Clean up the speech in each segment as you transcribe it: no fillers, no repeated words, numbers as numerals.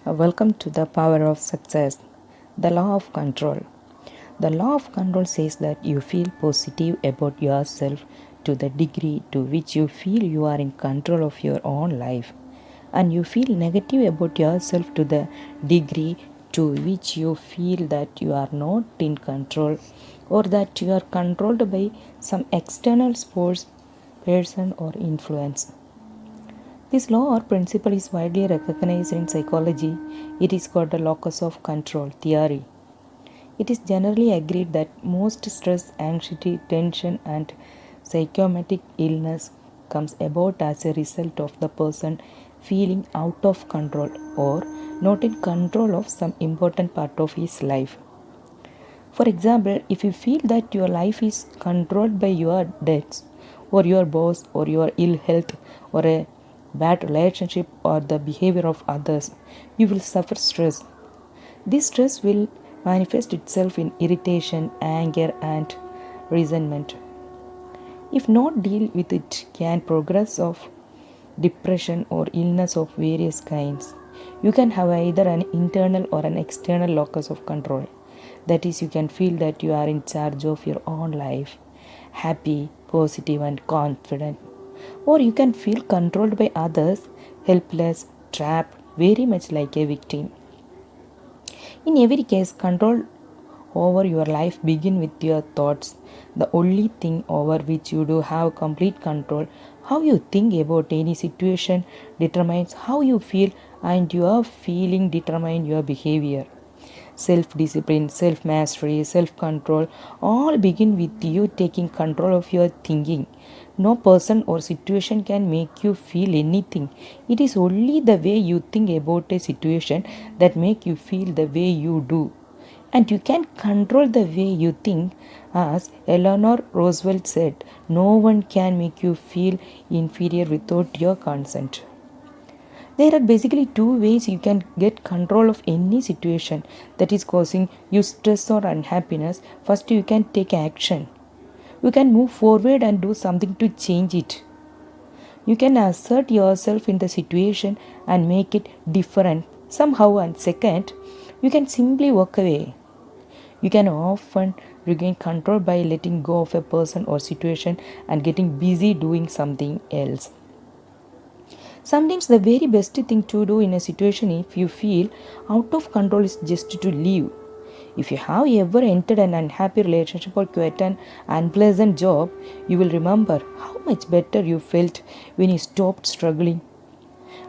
Welcome to the power of success. The law of control. The law of control says that you feel positive about yourself to the degree to which you feel you are in control of your own life, and you feel negative about yourself to the degree to which you feel that you are not in control or that you are controlled by some external force, person, or influence. This law or principle is widely recognized in psychology. It is called the locus of control theory. It is generally agreed that most stress, anxiety, tension, and psychosomatic illness comes about as a result of the person feeling out of control or not in control of some important part of his life. For example, if you feel that your life is controlled by your debts or your boss or your ill health or a bad relationship or the behavior of others, you will suffer stress. This stress will manifest itself in irritation, anger, and resentment. If not dealt with, it can progress of depression or illness of various kinds. You can have either an internal or an external locus of control. That is, you can feel that you are in charge of your own life, happy, positive, and confident. Or you can feel controlled by others, helpless, trapped, very much like a victim. In every case, control over your life begins with your thoughts. The only thing over which you do have complete control, how you think about any situation determines how you feel, and your feeling determines your behavior. Self-discipline, self-mastery, self-control all begin with you taking control of your thinking. No person or situation can make you feel anything. It is only the way you think about a situation that make you feel the way you do. And you can control the way you think. As Eleanor Roosevelt said, no one can make you feel inferior without your consent. There are basically two ways you can get control of any situation that is causing you stress or unhappiness. First, you can take action. You can move forward and do something to change it. You can assert yourself in the situation and make it different somehow. And second, you can simply walk away. You can often regain control by letting go of a person or situation and getting busy doing something else. Sometimes the very best thing to do in a situation if you feel out of control is just to leave. If you have ever entered an unhappy relationship or quit an unpleasant job, you will remember how much better you felt when you stopped struggling.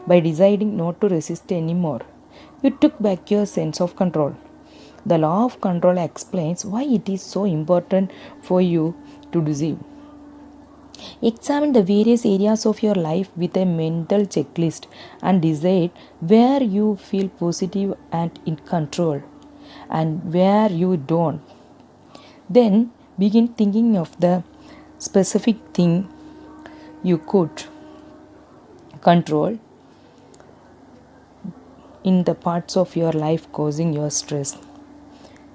By deciding not to resist anymore, you took back your sense of control. The law of control explains why it is so important for you to deceive. Examine the various areas of your life with a mental checklist and decide where you feel positive and in control and where you don't. Then begin thinking of the specific thing you could control in the parts of your life causing your stress.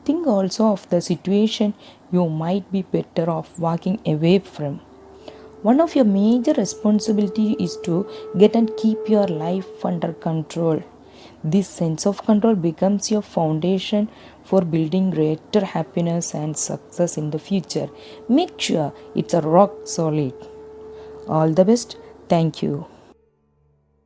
Think also of the situation you might be better off walking away from. One of your major responsibilities is to get and keep your life under control. This sense of control becomes your foundation for building greater happiness and success in the future. Make sure it's a rock solid. All the best. Thank you.